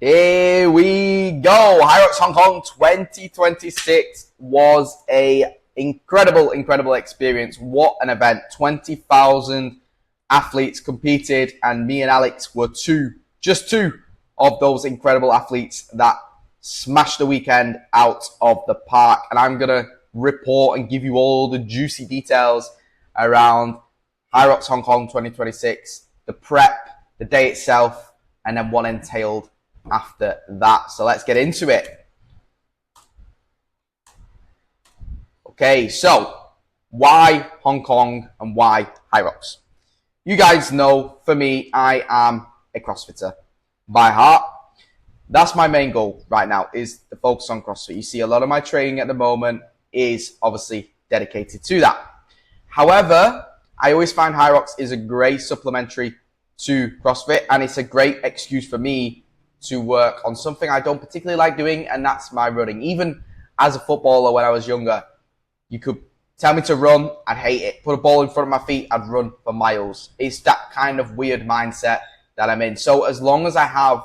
Here we go. Hyrox Hong Kong 2026 was a incredible experience. What an event. 20,000 athletes competed, and me and Alex were just two of those incredible athletes that smashed the weekend out of the park. And I'm going to report and give you all the juicy details around Hyrox Hong Kong 2026, the prep, the day itself, and then what entailed after that. So let's get into it. Okay, so why Hong Kong and why Hyrox? You guys know, for me, I am a CrossFitter by heart. That's my main goal right now, is to focus on CrossFit. You see, a lot of my training at the moment is obviously dedicated to that. However, I always find Hyrox is a great supplementary to CrossFit, and it's a great excuse for me to work on something I don't particularly like doing, and that's my running. Even as a footballer when I was younger, you could tell me to run, I'd hate it. Put a ball in front of my feet, I'd run for miles. It's that kind of weird mindset that I'm in. So as long as I have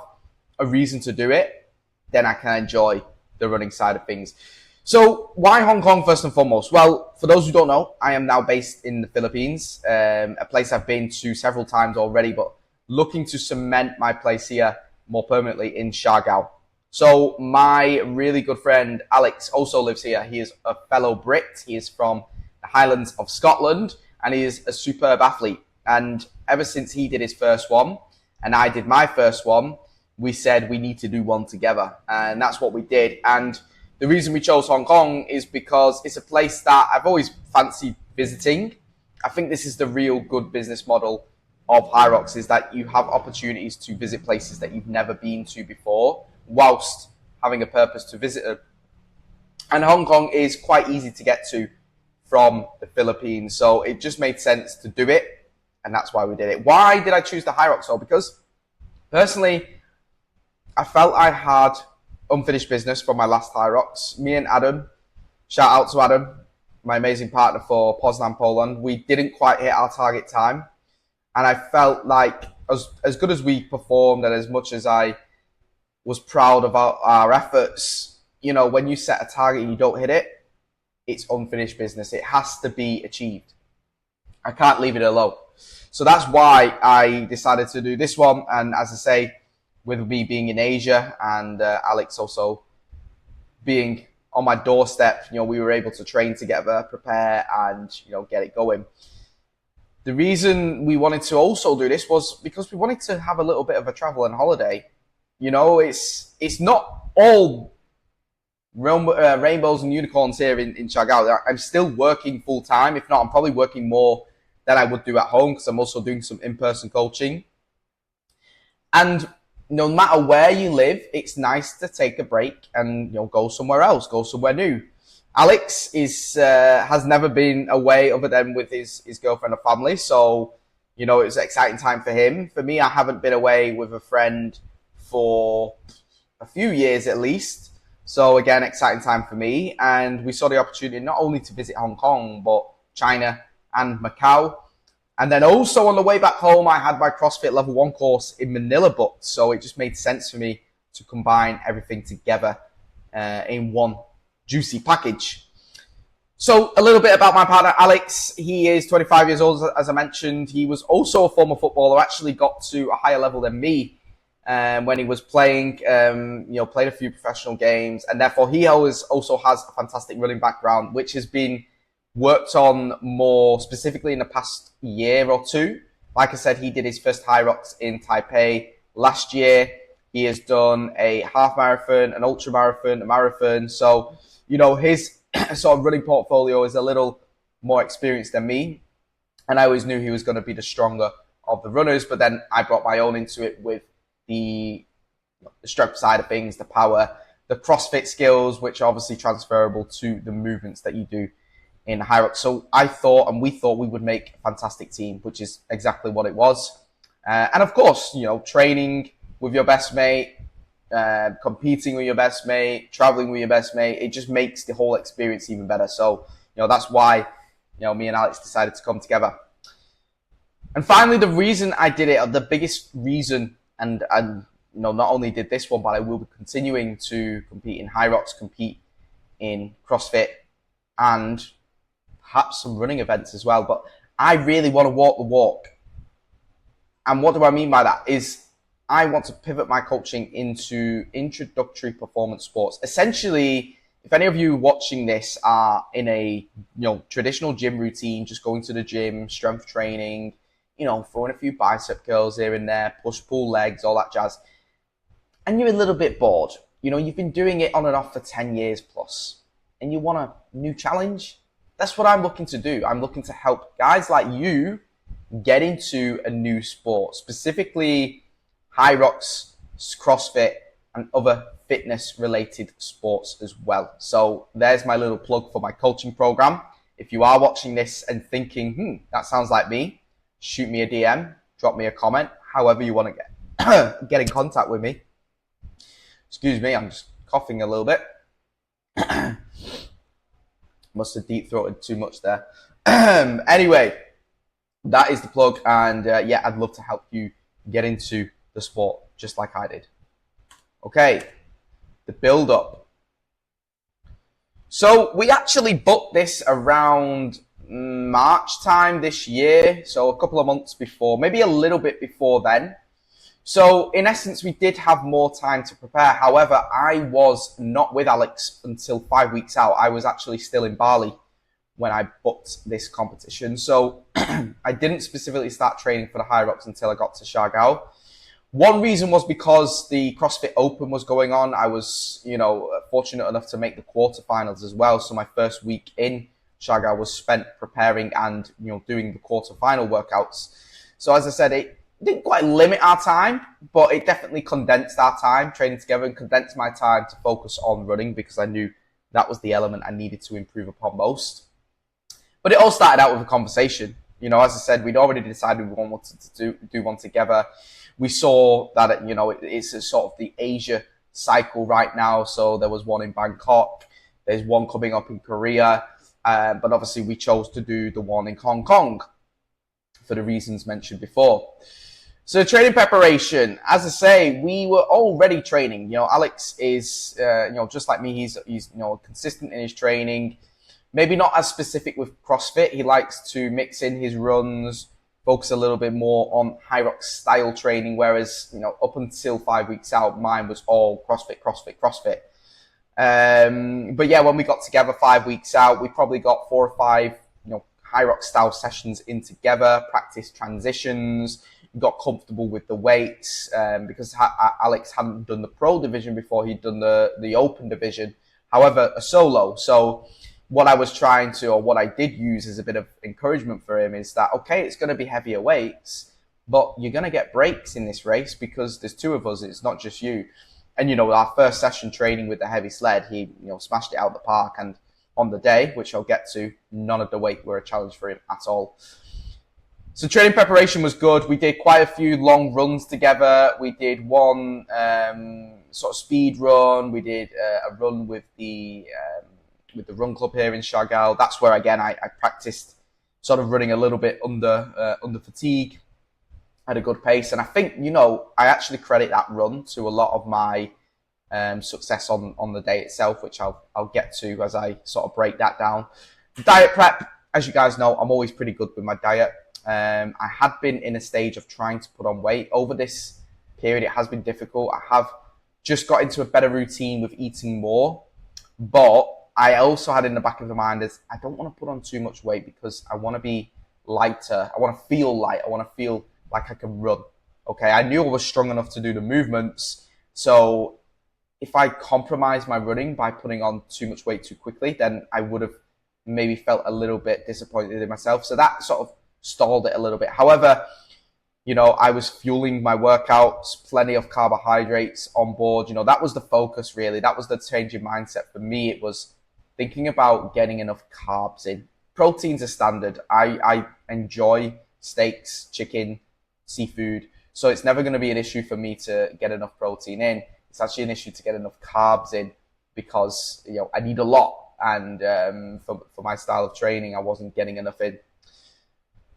a reason to do it, then I can enjoy the running side of things. So why Hong Kong first and foremost? Well, for those who don't know, I am now based in the Philippines, a place I've been to several times already, but looking to cement my place here more permanently in Siargao. So my really good friend Alex also lives here. He is a fellow Brit. He is from the Highlands of Scotland, and he is a superb athlete. And ever since he did his first one and I did my first one, we said we need to do one together, and that's what we did. And the reason we chose Hong Kong is because it's a place that I've always fancied visiting. I think this is the real good business model of Hyrox, is that you have opportunities to visit places that you've never been to before, whilst having a purpose to visit them. And Hong Kong is quite easy to get to from the Philippines, so it just made sense to do it, and that's why we did it. Why did I choose the Hyrox? So because personally, I felt I had unfinished business from my last Hyrox. Me and Adam, shout out to Adam, my amazing partner for Poznan, Poland, we didn't quite hit our target time. And I felt like as good as we performed and as much as I was proud about our efforts, you know, when you set a target and you don't hit it, it's unfinished business. It has to be achieved. I can't leave it alone. So that's why I decided to do this one. And as I say, with me being in Asia and Alex also being on my doorstep, you know, we were able to train together, prepare, and, you know, get it going. The reason we wanted to also do this was because we wanted to have a little bit of a travel and holiday. You know, it's not all rainbows and unicorns here in Siargao. I'm still working full time. If not, I'm probably working more than I would do at home, because I'm also doing some in-person coaching. And no matter where you live, it's nice to take a break and, you know, go somewhere else, go somewhere new. Alex has never been away other than with his girlfriend and family, so, you know, it's an exciting time for him. For me, I haven't been away with a friend for a few years at least, so again, exciting time for me. And we saw the opportunity not only to visit Hong Kong, but China and Macau. And then also on the way back home, I had my CrossFit Level 1 course in Manila booked, so it just made sense for me to combine everything together in one juicy package. So a little bit about my partner Alex. He is 25 years old, as I mentioned. He was also a former footballer, actually got to a higher level than me when he was playing, you know, played a few professional games, and therefore he also has a fantastic running background, which has been worked on more specifically in the past year or two. Like I said, he did his first Hyrox in Taipei last year. He has done a half marathon, an ultra marathon, a marathon. So, you know, his sort of running portfolio is a little more experienced than me. And I always knew he was going to be the stronger of the runners. But then I brought my own into it with the strength side of things, the power, the CrossFit skills, which are obviously transferable to the movements that you do in Hyrox. So I thought, and we thought, we would make a fantastic team, which is exactly what it was. And of course, you know, training with your best mate, competing with your best mate, traveling with your best mate, it just makes the whole experience even better. So, you know, that's why, you know, me and Alex decided to come together. And finally, the reason I did it, or the biggest reason and not only did this one, but I will be continuing to compete in Hyrox, compete in CrossFit, and perhaps some running events as well. But I really want to walk the walk. And what do I mean by that? Is I want to pivot my coaching into introductory performance sports. Essentially, if any of you watching this are in a traditional gym routine, just going to the gym, strength training, throwing a few bicep curls here and there, push pull legs, all that jazz, and you're a little bit bored. You've been doing it on and off for 10 years plus, and you want a new challenge. That's what I'm looking to do. I'm looking to help guys like you get into a new sport, specifically Hyrox, CrossFit, and other fitness-related sports as well. So there's my little plug for my coaching program. If you are watching this and thinking, that sounds like me, shoot me a DM, drop me a comment, however you want to get in contact with me. Excuse me, I'm just coughing a little bit. Must have deep-throated too much there. Anyway, that is the plug, and I'd love to help you get into the sport just like I did. Okay, the build-up. So we actually booked this around March time this year, so a couple of months before, maybe a little bit before then. So in essence, we did have more time to prepare. However, I was not with Alex until 5 weeks out. I was actually still in Bali when I booked this competition. So I didn't specifically start training for the Hyrox until I got to Siargao. One reason was because the CrossFit Open was going on. I was, fortunate enough to make the quarterfinals as well. So my first week in Siargao was spent preparing and, doing the quarterfinal workouts. So as I said, it didn't quite limit our time, but it definitely condensed our time training together and condensed my time to focus on running because I knew that was the element I needed to improve upon most. But it all started out with a conversation. As I said, we'd already decided we wanted to do one together. We saw that, it's a sort of the Asia cycle right now. So there was one in Bangkok. There's one coming up in Korea. But obviously we chose to do the one in Hong Kong for the reasons mentioned before. So training preparation, as I say, we were already training. Alex is, just like me, he's consistent in his training. Maybe not as specific with CrossFit. He likes to mix in his runs, focus a little bit more on Hyrox style training, whereas, up until 5 weeks out, mine was all CrossFit. But yeah, when we got together 5 weeks out, we probably got 4 or 5, Hyrox style sessions in together, practiced transitions, got comfortable with the weights, because Alex hadn't done the pro division before, he'd done the open division, however, a solo. So what I was trying to, or what I did use as a bit of encouragement for him is that, okay, it's going to be heavier weights, but you're going to get breaks in this race because there's 2 of us, it's not just you. And, our first session training with the heavy sled, he, smashed it out the park. And on the day, which I'll get to, none of the weight were a challenge for him at all. So training preparation was good. We did quite a few long runs together. We did one sort of speed run. We did a run with the run club here in Siargao. That's where, again, I practiced sort of running a little bit under fatigue, had a good pace. And I think, I actually credit that run to a lot of my success on the day itself, which I'll get to as I sort of break that down. Diet prep, as you guys know, I'm always pretty good with my diet. I had been in a stage of trying to put on weight. Over this period, it has been difficult. I have just got into a better routine with eating more, but I also had in the back of the mind is I don't want to put on too much weight because I want to be lighter. I want to feel light. I want to feel like I can run. Okay, I knew I was strong enough to do the movements. So if I compromise my running by putting on too much weight too quickly, then I would have maybe felt a little bit disappointed in myself. So that sort of stalled it a little bit. However, I was fueling my workouts, plenty of carbohydrates on board. That was the focus really. That was the change in mindset for me. It was thinking about getting enough carbs in. Proteins are standard. I enjoy steaks, chicken, seafood. So it's never going to be an issue for me to get enough protein in. It's actually an issue to get enough carbs in because, I need a lot. And for my style of training, I wasn't getting enough in.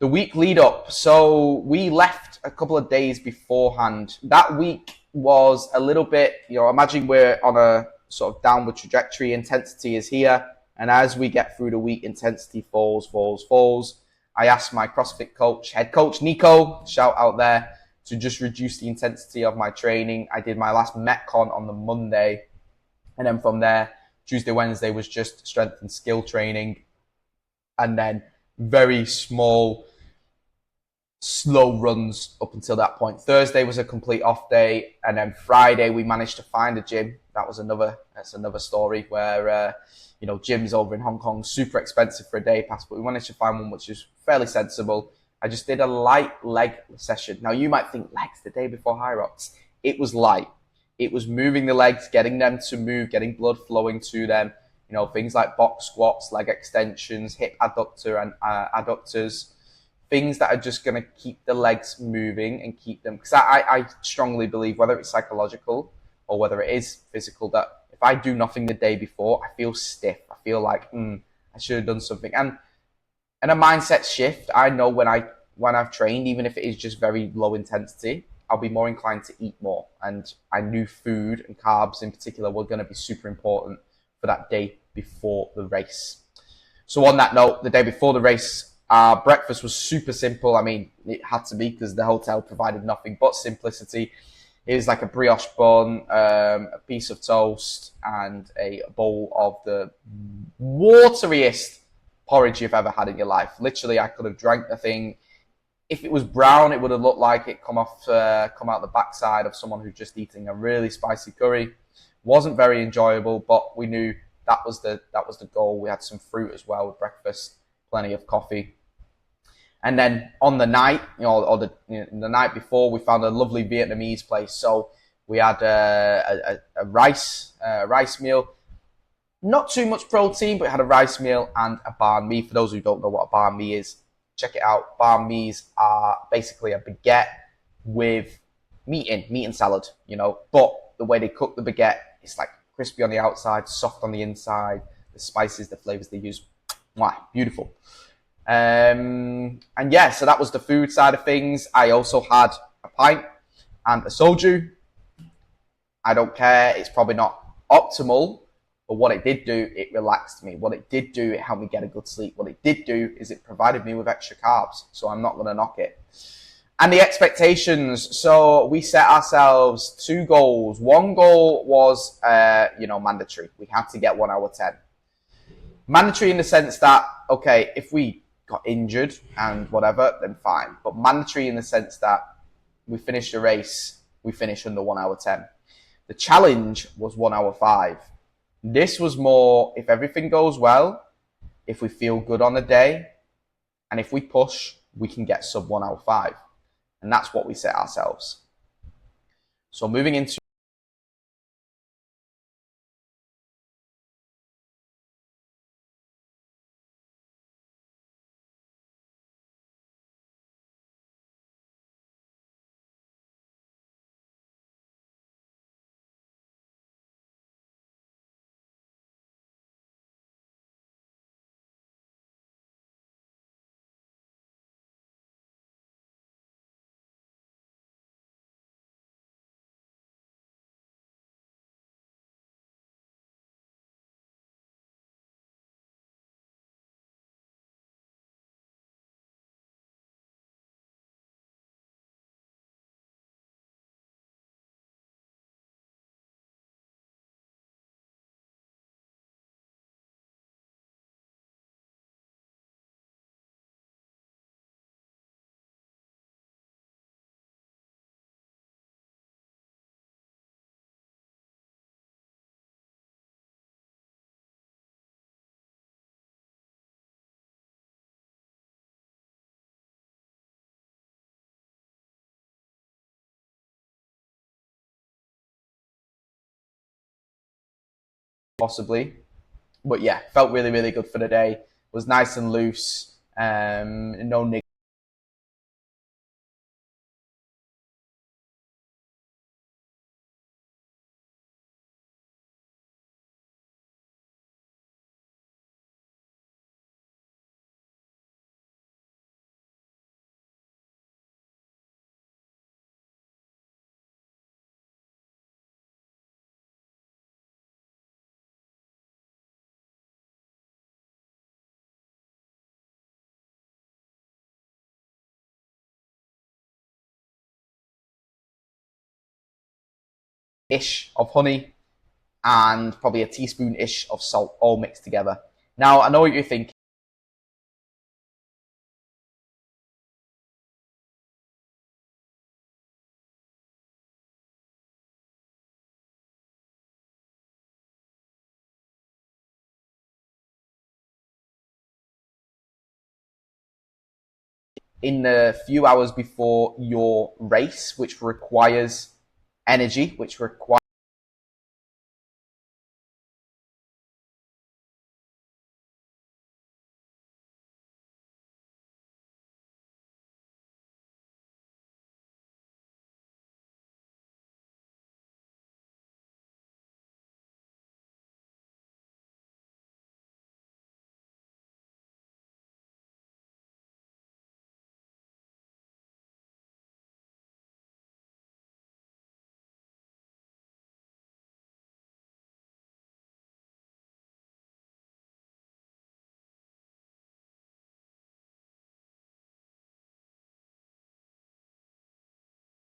The week lead up. So we left a couple of days beforehand. That week was a little bit, imagine we're on a sort of downward trajectory. Intensity is here. And as we get through the week, intensity falls. I asked my CrossFit coach, head coach Nico, shout out there, to just reduce the intensity of my training. I did my last Metcon on the Monday. And then from there, Tuesday, Wednesday was just strength and skill training. And then very small, slow runs up until that point. Thursday was a complete off day. And then Friday, we managed to find a gym. That's another story where, gyms over in Hong Kong, super expensive for a day pass, but we managed to find one which is fairly sensible. I just did a light leg session. Now you might think legs the day before Hyrox. It was light. It was moving the legs, getting them to move, getting blood flowing to them. Things like box squats, leg extensions, hip adductor and adductors, things that are just going to keep the legs moving and keep them. Because I strongly believe, whether it's psychological or whether it is physical, that if I do nothing the day before, I feel stiff. I feel like I should have done something. And a mindset shift. I know when I've trained, even if it is just very low intensity, I'll be more inclined to eat more. And I knew food and carbs in particular were going to be super important for that day before the race. So on that note, the day before the race, our breakfast was super simple. I mean, it had to be because the hotel provided nothing but simplicity. It was like a brioche bun, a piece of toast, and a bowl of the wateriest porridge you've ever had in your life. Literally, I could have drank the thing. If it was brown, it would have looked like it come out the backside of someone who's just eating a really spicy curry. Wasn't very enjoyable, but we knew that was the goal. We had some fruit as well with breakfast, plenty of coffee. And then on the night, the night before, we found a lovely Vietnamese place. So we had a rice meal. Not too much protein, but it had a rice meal and a banh mi. For those who don't know what a banh mi is, check it out. Banh mi's are basically a baguette with meat and salad, But the way they cook the baguette, it's like crispy on the outside, soft on the inside. The spices, the flavors they use, beautiful. And yeah, so that was the food side of things. I also had a pint and a soju. I don't care. It's probably not optimal, but what it did do, it relaxed me. What it did do, it helped me get a good sleep. What it did do is it provided me with extra carbs. So I'm not going to knock it. And the expectations. So we set ourselves 2 goals. One goal was, mandatory. We had to get 1 hour 10. Mandatory in the sense that, okay, if we got injured and whatever, then fine. But mandatory in the sense that we finished the race, we finished under 1 hour 10. The challenge was 1 hour 5. This was more, if everything goes well, if we feel good on the day, and if we push, we can get sub 1 hour 5. And that's what we set ourselves. So moving into possibly, but yeah, felt really, really good for the day. Was nice and loose. No ish of honey, and probably a teaspoon-ish of salt, all mixed together. Now, I know what you're thinking. In the few hours before your race, which requires energy, which requires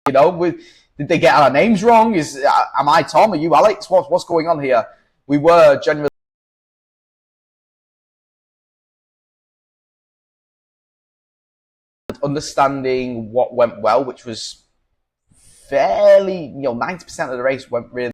did they get our names wrong? Am I Tom? Are you Alex? What's going on here? We were generally understanding what went well, which was fairly, 90% of the race went really.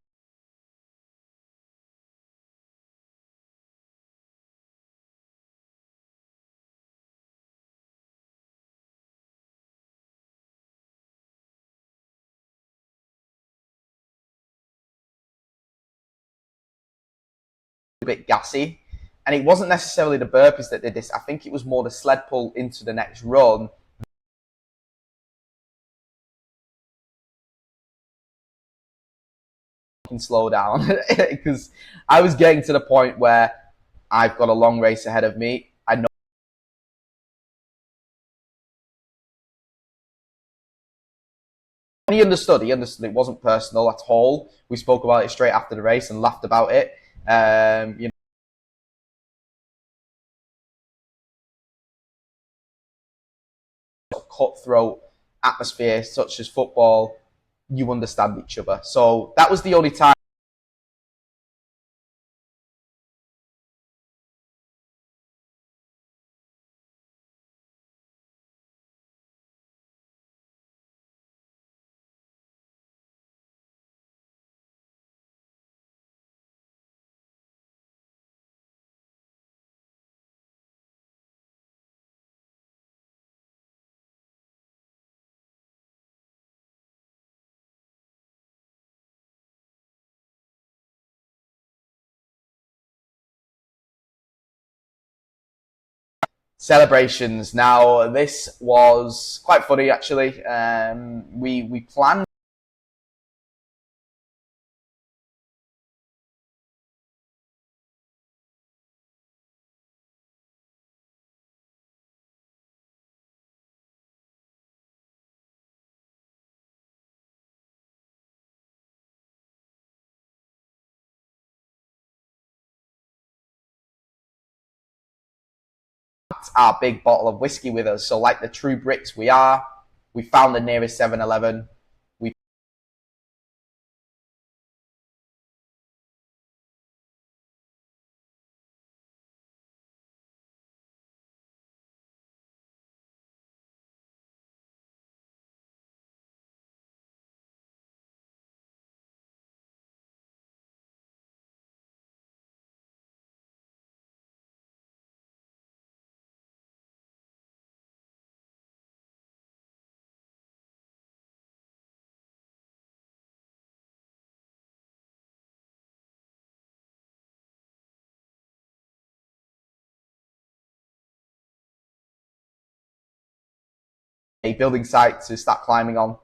A bit gassy, and it wasn't necessarily the burpees that did this. I think it was more the sled pull into the next run. Slow down because I was getting to the point where I've got a long race ahead of me. I know he understood. He understood it wasn't personal at all. We spoke about it straight after the race and laughed about it. Cutthroat atmosphere such as football, you understand each other. So that was the only time. Celebrations. Now, this was quite funny actually. We planned our big bottle of whiskey with us. So, like the true Brits we are, we found the nearest 7-Eleven. We a building site to start climbing on.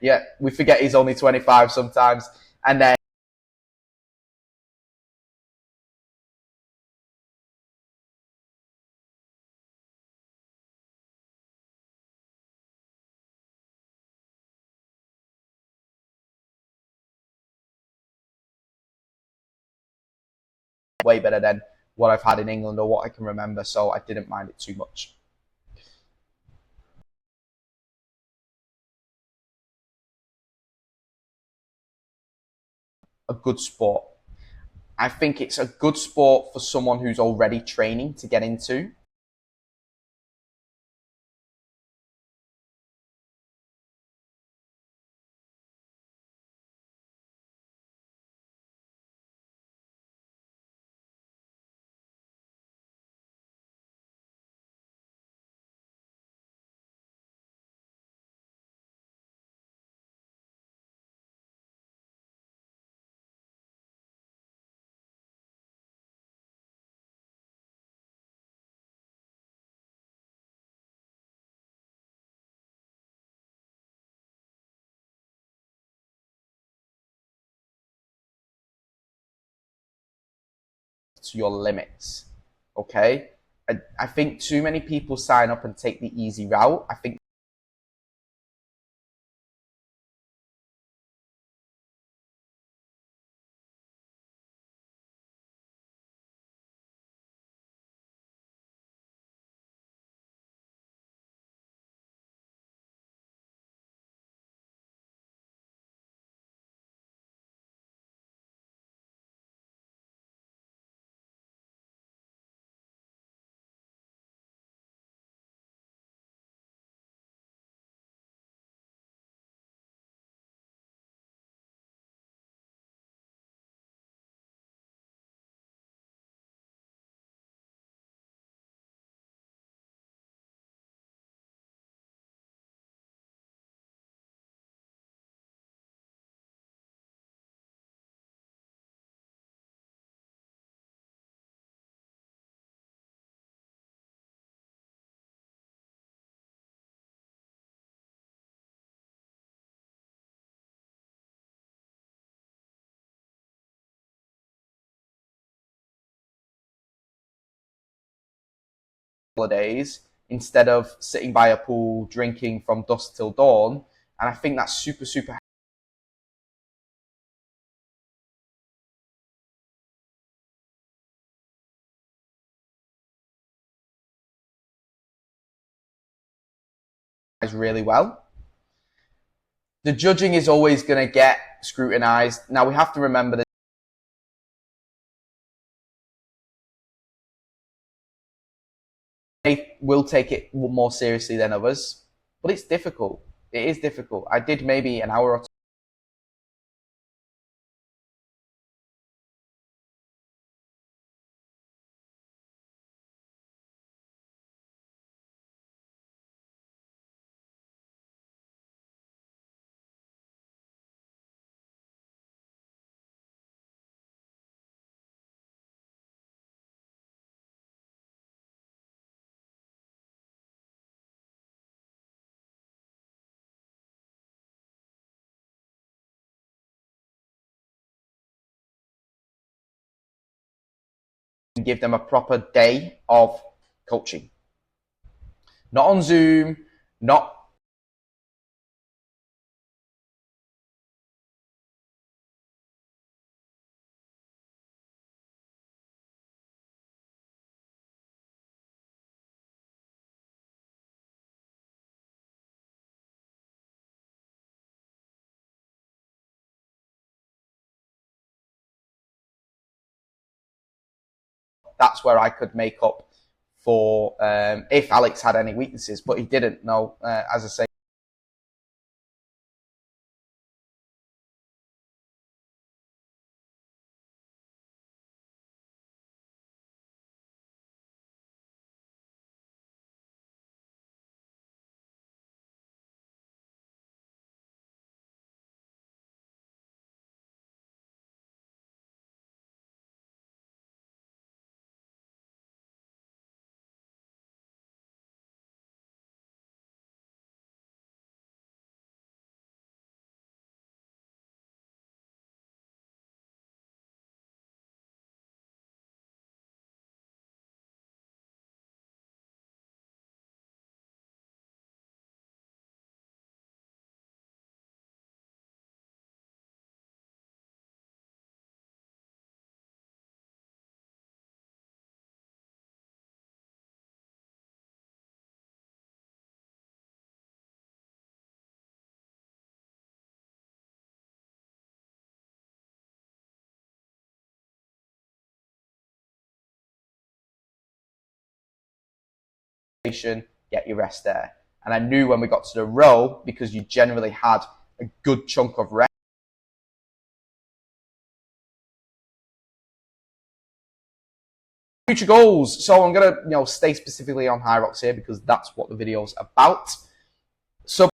Yeah, we forget he's only 25 sometimes, and then way better than what I've had in England or what I can remember. So I didn't mind it too much. a good sport. I think it's a good sport for someone who's already training to get into. To your limits. Okay? I think too many people sign up and take the easy route. I think holidays instead of sitting by a pool drinking from dusk till dawn. And I think that's super, super really well. The judging is always going to get scrutinized. Now we have to remember that they will take it more seriously than others, but it's difficult. It is difficult. I did maybe an hour or two. And give them a proper day of coaching. Not on Zoom, not that's where I could make up for if Alex had any weaknesses, but he didn't. No, as I say, get your rest there. And I knew when we got to the row, because you generally had a good chunk of rest, future goals. So I'm going to stay specifically on Hyrox here because that's what the video's about. So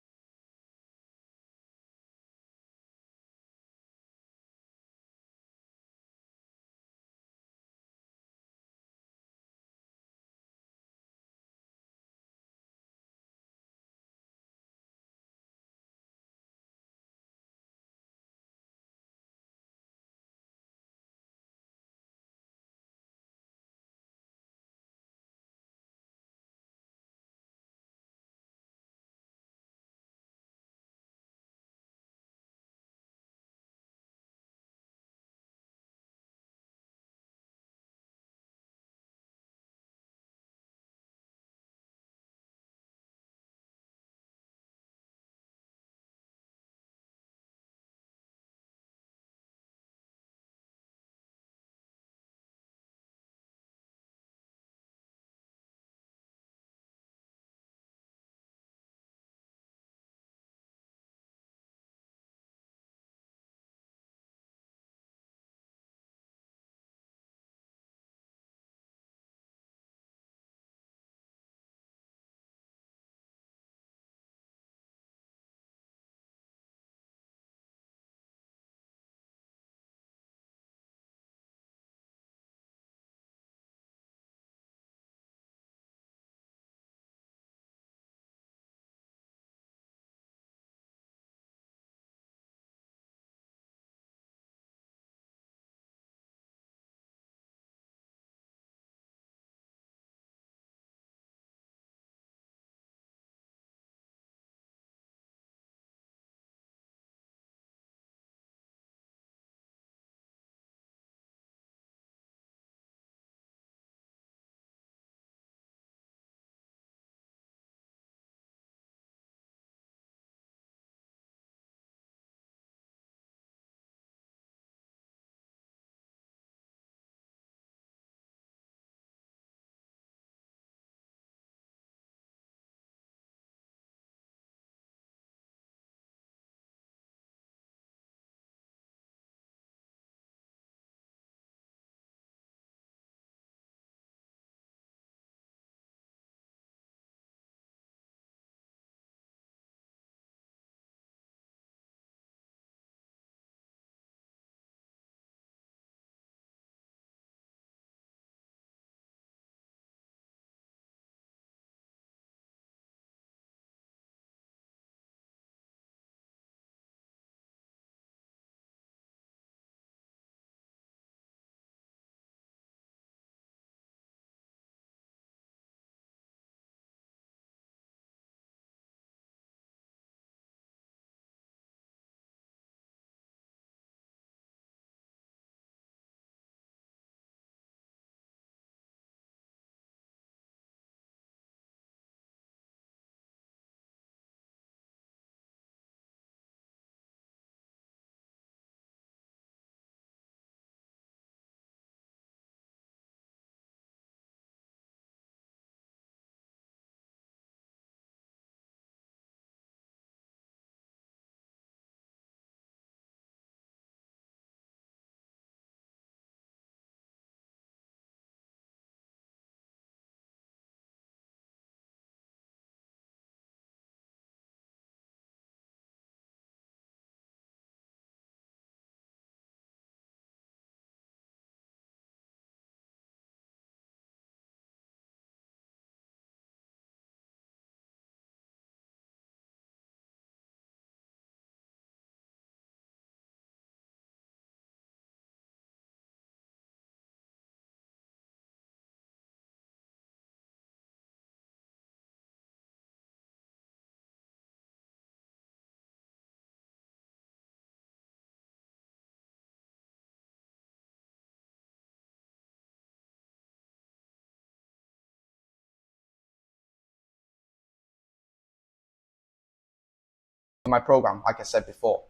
my program, like I said before.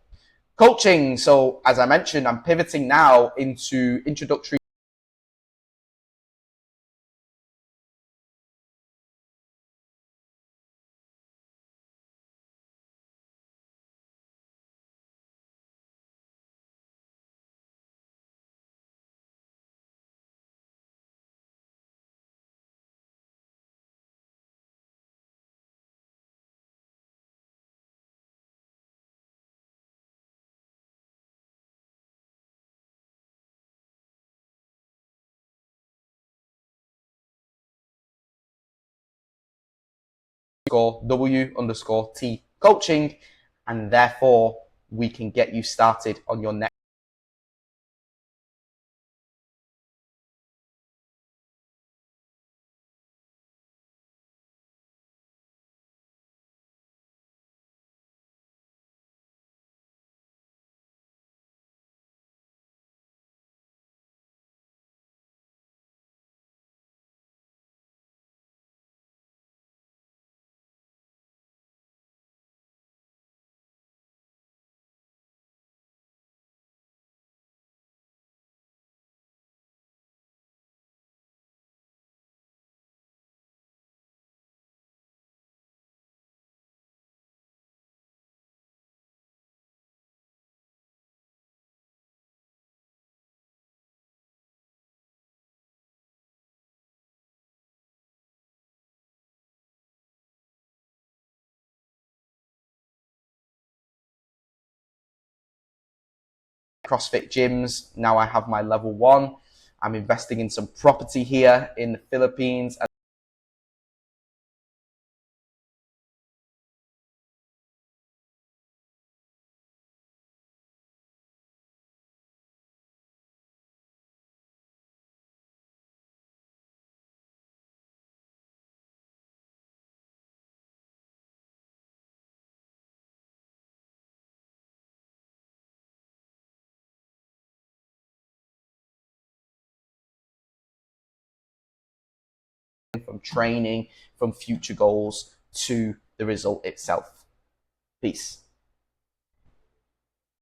Coaching. So as I mentioned, I'm pivoting now into introductory W_T coaching, and therefore we can get you started on your next CrossFit gyms. Now I have my level 1. I'm investing in some property here in the Philippines. From training, from future goals to the result itself. Peace.